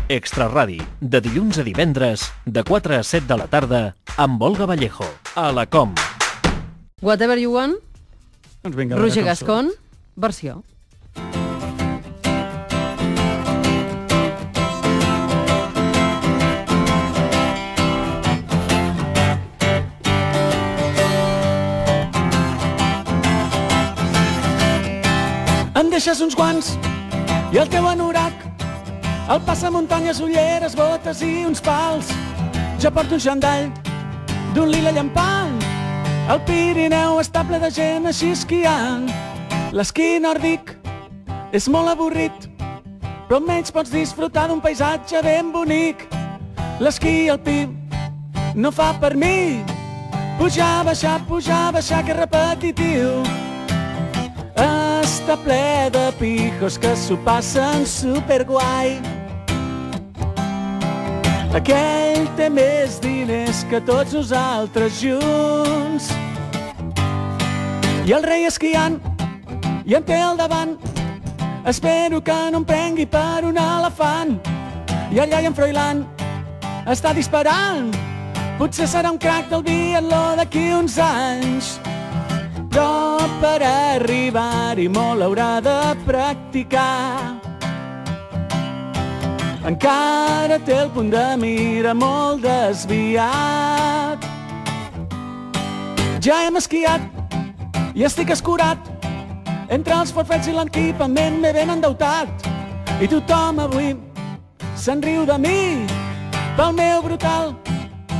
Extraradi, de dilluns a divendres, de 4 a 7 de la tarda, amb Olga Vallejo, a la COM. Whatever You Want, Doncs vinga, Roger Gascon, versió. Em deixes uns guants i el teu anorac, el passamuntanyes, ulleres, botes i uns pals. Jo porto un xandall d'un lila llampant. El Pirineu està ple de gent així esquiant. L'esquí nòrdic és molt avorrit, però almenys pots disfrutar d'un paisatge ben bonic. L'esquí alpí no fa per mi. Pujar, baixar, que és repetitiu. Està ple de pijos que s'ho passen superguai. Aquell té més diners que tots nosaltres junts. I el rei esquiant i en té al davant. Espero que no em prengui per un elefant. I allà hi en Froilán està disparant. Potser serà un crac del biatló d'aquí uns anys, però per arribar-hi molt haurà de practicar. Encara té el punt de mira molt desviat. Ja hem esquiat i estic escurat entre els forfets i l'equipament m'he ben endeutat. I tothom avui se'n riu de mi pel meu brutal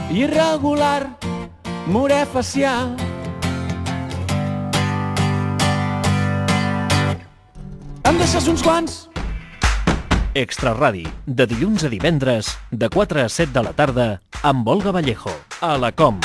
i irregular morè facial. Em deixes uns guants? Extraradi, de dilluns a divendres, de 4 a 7 de la tarda, amb Olga Vallejo, a la COM.